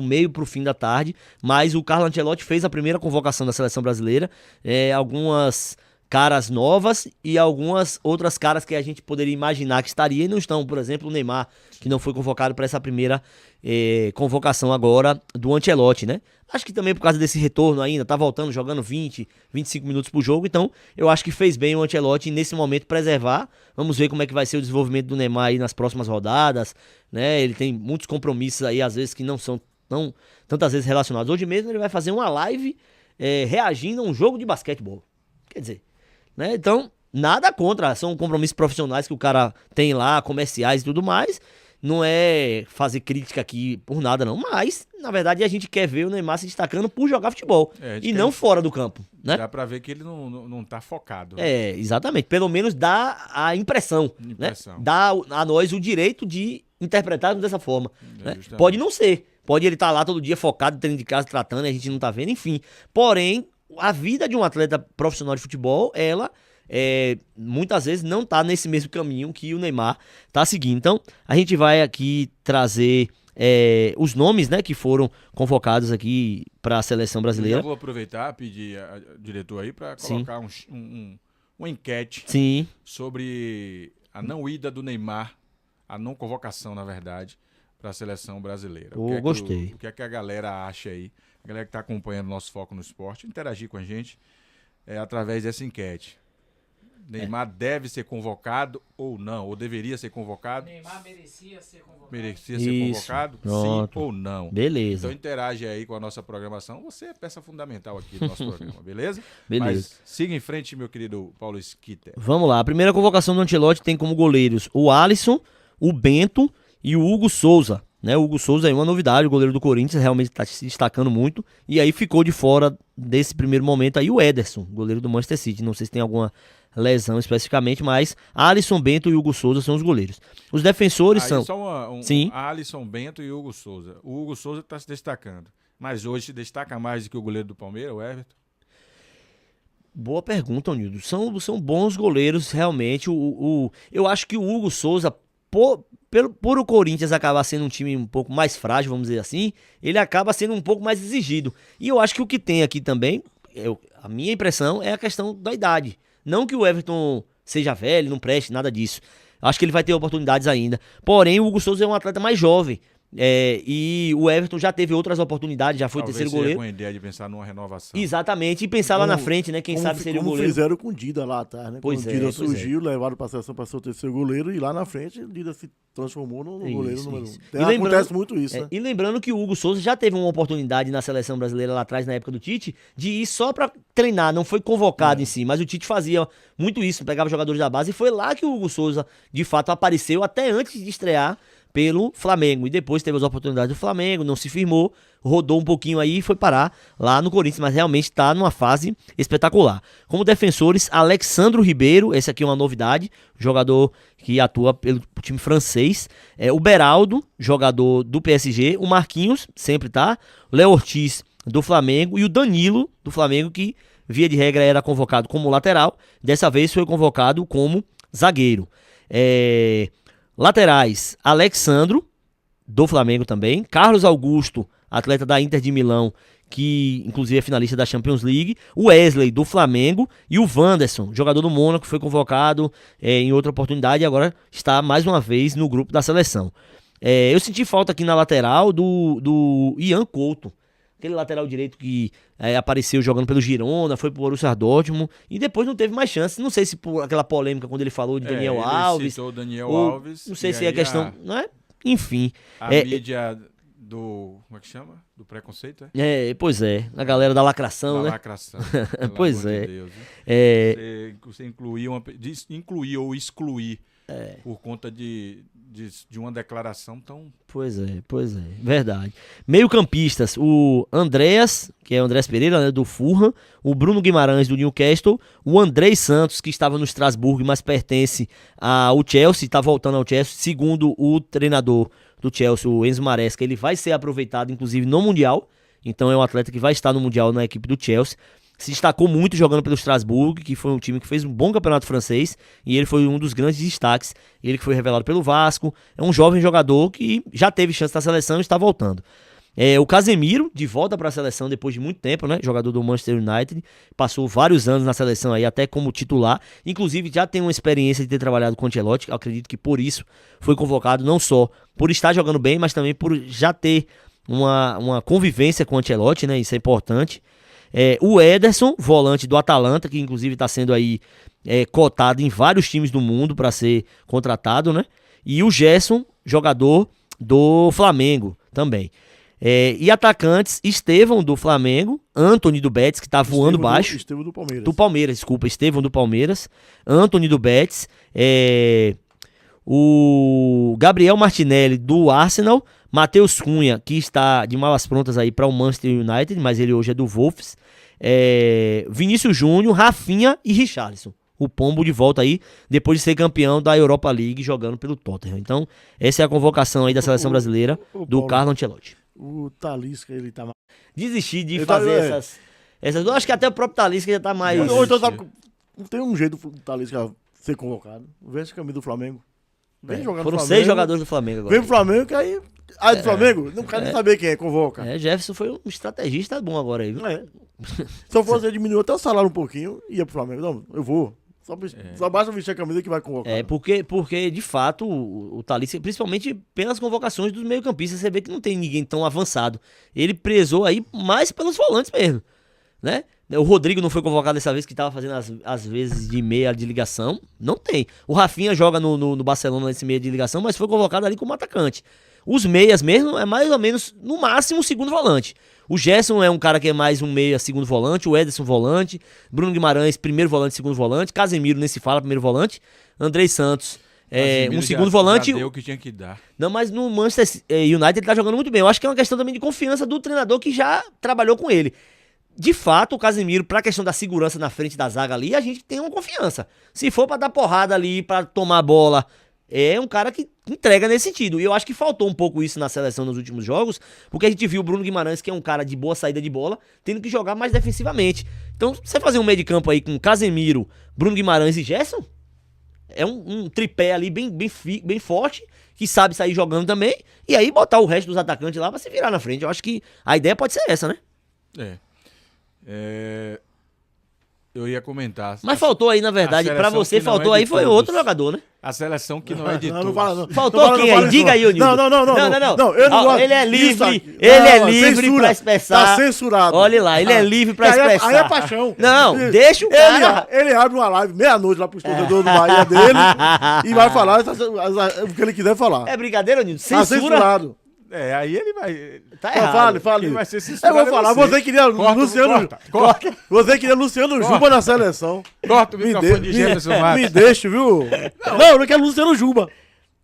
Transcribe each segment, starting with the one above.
meio pro fim da tarde, mas o Carlo Ancelotti fez a primeira convocação da seleção brasileira, algumas caras novas e algumas outras caras que a gente poderia imaginar que estaria e não estão. Por exemplo, o Neymar, que não foi convocado para essa primeira convocação agora do Ancelotti, né? Acho que também por causa desse retorno ainda, tá voltando, jogando 20, 25 minutos pro jogo, então eu acho que fez bem o Ancelotti nesse momento preservar. Vamos ver como é que vai ser o desenvolvimento do Neymar aí nas próximas rodadas, né? Ele tem muitos compromissos aí, às vezes, que não são tantas vezes relacionados. Hoje mesmo ele vai fazer uma live reagindo a um jogo de basquetebol. Quer dizer, né? Então, nada contra, são compromissos profissionais que o cara tem lá, comerciais e tudo mais. Não é fazer crítica aqui por nada, não. Mas, na verdade, a gente quer ver o Neymar se destacando por jogar futebol. E não fora do campo, né? Dá pra ver que ele não tá focado. Exatamente. Pelo menos dá a impressão. Né? Dá a nós o direito de interpretarmos dessa forma. Né? Pode não ser. Pode ele estar lá todo dia focado, dentro de casa, tratando, e a gente não tá vendo, enfim. Porém, a vida de um atleta profissional de futebol, ela muitas vezes não tá nesse mesmo caminho que o Neymar tá seguindo. Então, a gente vai aqui trazer os nomes, né, que foram convocados aqui para a seleção brasileira. Eu vou aproveitar, pedir ao diretor aí para colocar uma enquete sobre a não ida do Neymar, a não convocação, na verdade, para a seleção brasileira. Gostei. O que é que a galera acha aí? A galera que está acompanhando o nosso Foco no Esporte, interagir com a gente através dessa enquete. Neymar deve ser convocado ou não? Ou deveria ser convocado? Neymar merecia ser convocado. Merecia ser convocado? Pronto. Sim ou não? Beleza. Então interage aí com a nossa programação. Você é peça fundamental aqui do nosso programa, beleza? Beleza. Mas siga em frente, meu querido Paulo Schitter. Vamos lá. A primeira convocação do Ancelotti tem como goleiros o Alisson, o Bento e o Hugo Souza. Né, o Hugo Souza é uma novidade, o goleiro do Corinthians realmente está se destacando muito. E aí ficou de fora desse primeiro momento aí o Ederson, goleiro do Manchester City. Não sei se tem alguma lesão especificamente, mas Alisson, Bento e Hugo Souza são os goleiros. Os defensores são... Sim. Alisson, Bento e Hugo Souza. O Hugo Souza está se destacando. Mas hoje se destaca mais do que o goleiro do Palmeiras, o Everton? Boa pergunta, Nildo. São bons goleiros, realmente. Eu acho que o Hugo Souza, por o Corinthians acabar sendo um time um pouco mais frágil, vamos dizer assim, ele acaba sendo um pouco mais exigido. E eu acho que o que tem aqui também, a minha impressão, é a questão da idade. Não que o Everton seja velho, não preste, nada disso. Acho que ele vai ter oportunidades ainda. Porém, o Hugo Souza é um atleta mais jovem. E o Everton já teve outras oportunidades, já foi terceiro goleiro. Com a ideia de pensar numa renovação. Exatamente, e pensar lá na frente, né? Quem sabe seria o goleiro. Como fizeram com o Dida lá atrás, né? Pois Quando o Dida surgiu, levaram para a seleção para ser o terceiro goleiro e lá na frente o Dida se transformou no goleiro número 1. Acontece muito isso, né? E lembrando que o Hugo Souza já teve uma oportunidade na seleção brasileira lá atrás, na época do Tite, de ir só para treinar, não foi convocado em si, mas o Tite fazia muito isso, pegava jogadores da base e foi lá que o Hugo Souza de fato apareceu até antes de estrear pelo Flamengo, e depois teve as oportunidades do Flamengo, não se firmou, rodou um pouquinho aí e foi parar lá no Corinthians, mas realmente está numa fase espetacular. Como defensores, Alexandro Ribeiro, esse aqui é uma novidade, jogador que atua pelo time francês, o Beraldo, jogador do PSG, o Marquinhos, sempre tá, o Léo Ortiz do Flamengo e o Danilo do Flamengo, que via de regra era convocado como lateral, dessa vez foi convocado como zagueiro. Laterais, Alexandro, do Flamengo também. Carlos Augusto, atleta da Inter de Milão, que inclusive é finalista da Champions League. O Wesley, do Flamengo. E o Wanderson, jogador do Mônaco, foi convocado em outra oportunidade e agora está mais uma vez no grupo da seleção. Eu senti falta aqui na lateral do Ian Couto. Aquele lateral direito que apareceu jogando pelo Girona, foi pro Borussia Dortmund e depois não teve mais chance. Não sei se por aquela polêmica quando ele falou de Daniel Alves. Ele citou Daniel Alves. Não sei se é questão... Não é? Enfim. A mídia do... Como é que chama? Do preconceito, Pois é. A galera da lacração, né? Lacração. Pois é. De Deus, você incluir ou excluir por conta de uma declaração tão... Pois é. Verdade. Meio-campistas, o Andreas, que é o Andrés Pereira, né, do Fulham, o Bruno Guimarães, do Newcastle, o Andrei Santos, que estava no Strasbourg, mas pertence ao Chelsea, está voltando ao Chelsea, segundo o treinador do Chelsea, o Enzo Maresca, ele vai ser aproveitado, inclusive, no Mundial, então é um atleta que vai estar no Mundial na equipe do Chelsea. Se destacou muito jogando pelo Strasbourg, que foi um time que fez um bom campeonato francês, e ele foi um dos grandes destaques. Ele que foi revelado pelo Vasco, é um jovem jogador que já teve chance na seleção e está voltando. O Casemiro, de volta para a seleção depois de muito tempo, né? Jogador do Manchester United, passou vários anos na seleção aí, até como titular. Inclusive já tem uma experiência de ter trabalhado com o Ancelotti. Acredito que por isso foi convocado, não só por estar jogando bem, mas também por já ter uma convivência com o Ancelotti, né? Isso é importante. O Ederson, volante do Atalanta, que inclusive está sendo aí cotado em vários times do mundo para ser contratado, né? E o Gerson, jogador do Flamengo também. E atacantes, Estevão do Flamengo, Antony do Betis, que tá voando baixo. Estevão do Palmeiras. Do Palmeiras, desculpa, Estevão do Palmeiras, Antony do Betis, o Gabriel Martinelli do Arsenal, Matheus Cunha, que está de malas prontas aí para o Manchester United, mas ele hoje é do Wolves, Vinícius Júnior, Rafinha e Richarlison. O Pombo de volta aí, depois de ser campeão da Europa League, jogando pelo Tottenham. Então, essa é a convocação aí da seleção brasileira do Carlo Ancelotti. O Talisca, ele tá... Desistir de fazer essas... Eu acho que até o próprio Talisca já tá mais... Não tem um jeito do Talisca ser convocado. Veste a camisa do Flamengo. Vem jogar no Foram Flamengo. 6 jogadores do Flamengo agora. Vem pro Flamengo, que aí... do Flamengo? Não quero nem saber quem convoca. Jefferson foi um estrategista bom agora aí, viu? Se eu fosse diminuir até o salário um pouquinho, ia pro Flamengo. Não, eu vou. Só basta vestir a camisa que vai convocar. Porque de fato, o Talisca, principalmente pelas convocações dos meio-campistas, você vê que não tem ninguém tão avançado. Ele prezou aí mais pelos volantes mesmo, né? O Rodrigo não foi convocado dessa vez, que estava fazendo as vezes de meia de ligação. Não tem. O Rafinha joga no Barcelona nesse meia de ligação, mas foi convocado ali como atacante. Os meias mesmo é mais ou menos, no máximo, o segundo volante. O Gerson é um cara que é mais um meia, segundo volante. O Ederson, volante. Bruno Guimarães, primeiro volante, segundo volante. Casemiro, nem se fala, primeiro volante. Andrei Santos, um segundo volante. Já deu o que tinha que dar. Não, mas no Manchester United ele tá jogando muito bem. Eu acho que é uma questão também de confiança do treinador que já trabalhou com ele. De fato, o Casemiro, pra questão da segurança na frente da zaga ali, a gente tem uma confiança. Se for pra dar porrada ali, pra tomar bola, é um cara que entrega nesse sentido. E eu acho que faltou um pouco isso na seleção nos últimos jogos, porque a gente viu o Bruno Guimarães, que é um cara de boa saída de bola, tendo que jogar mais defensivamente. Então, você fazer um meio de campo aí com Casemiro, Bruno Guimarães e Gerson, é um tripé ali bem forte, que sabe sair jogando também, e aí botar o resto dos atacantes lá pra se virar na frente. Eu acho que a ideia pode ser essa, né? Eu ia comentar. Mas faltou aí, na verdade, pra você, faltou aí, foi outro jogador, né? A seleção que não é de todos. Não fala, não. Faltou quem aí? Diga aí, Nildo. Não. Ele é livre, pra expressar. Tá censurado. Olha lá, ele é livre pra expressar. Aí é paixão. Não, deixa o cara. Ele abre uma live meia-noite lá pros torcedores do Bahia dele e vai falar o que ele quiser falar. É brincadeira, Nildo? Tá censurado. Aí ele vai... Tá errado. Fale. Quem vai ser censurado. Eu vou falar. Você queria Luciano... Corta. Você queria Luciano Juba na seleção. Corta o microfone de Jefferson Matos. Me deixa, viu? Não, eu quero Luciano Juba.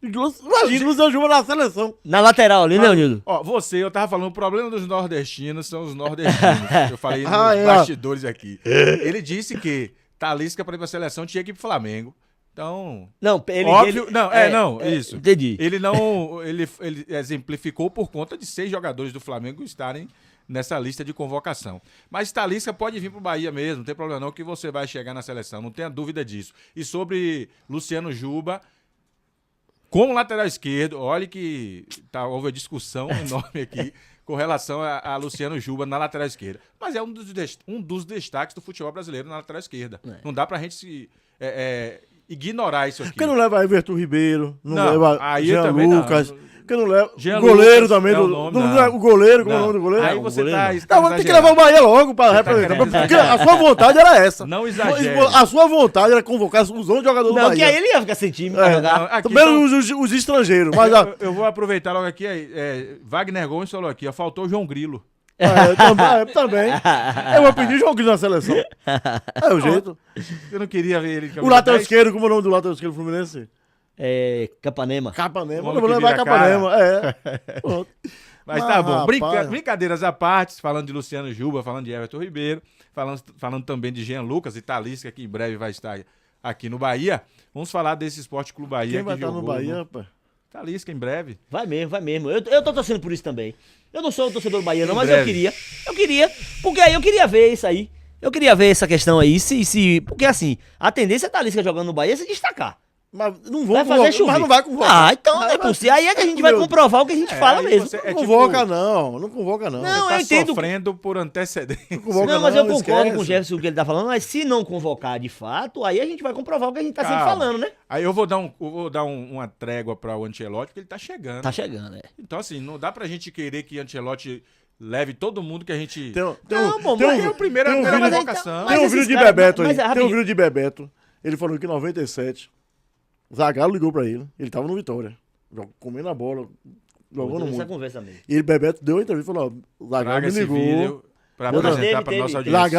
Imagina Luciano Juba na seleção. Na lateral ali, né, Nildo? Eu tava falando, o problema dos nordestinos são os nordestinos. Eu falei nos bastidores aqui. Ele disse que Talisca para ir pra seleção tinha que ir pro Flamengo. Então. Não, isso. Entendi. Ele exemplificou por conta de 6 jogadores do Flamengo estarem nessa lista de convocação. Mas Talisca pode vir pro Bahia mesmo, não tem problema não, que você vai chegar na seleção, não tenha dúvida disso. E sobre Luciano Juba, como lateral esquerdo, olha que houve uma discussão enorme aqui com relação a Luciano Juba na lateral esquerda. Mas é um dos destaques do futebol brasileiro na lateral esquerda. Não dá pra gente ignorar isso aqui. Porque não leva Everton Ribeiro, não leva Jean Lucas. Porque não leva Jean o goleiro Lucas também. O goleiro, como é o nome do goleiro? Aí você tem que levar o Bahia logo para representar. Porque a sua vontade era essa. Não exagere. A sua vontade era convocar os 11 jogadores do Bahia. Não, que aí ele ia ficar sem time pra jogar. Também os estrangeiros. Mas, eu vou aproveitar logo aqui. Wagner Gomes falou aqui, faltou o João Grilo. Também. Eu vou pedir João Grilo na seleção. É o jeito. Eu não queria ver ele. O lateral esquerdo, como é o nome do lateral esquerdo do Fluminense? Capanema. Eu vou levar Capanema. Mas tá bom. Brincadeiras à parte, falando de Luciano Juba, falando de Everton Ribeiro, falando também de Jean Lucas e Talisca, que em breve vai estar aqui no Bahia. Vamos falar desse Esporte Clube Bahia. Quem vai estar no Bahia, rapaz? Talisca em breve. Vai mesmo. Eu tô torcendo por isso também. Eu não sou o torcedor do Bahia, não, mas eu queria. Porque aí eu queria ver isso aí. Eu queria ver essa questão aí, porque assim, a tendência é Talisca jogando no Bahia se destacar. Mas não vou vai fazer chover. Mas não vai convocar. Então não é possível. Aí é que a gente vai comprovar o que a gente fala mesmo. Não convoca não. Não convoca não. Não, tá eu entendo. Sofrendo por antecedência. Não, mas eu concordo com o Jefferson o que ele tá falando, mas se não convocar de fato, aí a gente vai comprovar o que a gente tá sempre falando, né? Aí eu vou dar uma trégua para o Ancelotti, porque ele tá chegando. Tá chegando, Então, assim, não dá pra gente querer que Ancelotti leve todo mundo que a gente... Tem o primeiro convocação. Tem um vídeo de Bebeto aí. Tem um vídeo de Bebeto. Ele falou que em 97, Zagallo ligou pra ele. Ele tava no Vitória. Comendo a bola. Jogando muito. Conversa mesmo. E ele, Bebeto, deu uma entrevista e falou, Zagallo me ligou. Pra apresentar pra nossa audiência.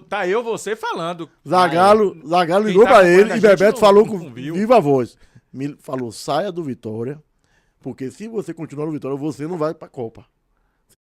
Tá você falando. Zagallo ligou pra ele e Bebeto falou com viva voz. Falou, saia do Vitória, porque se você continuar no Vitória, você não vai pra Copa.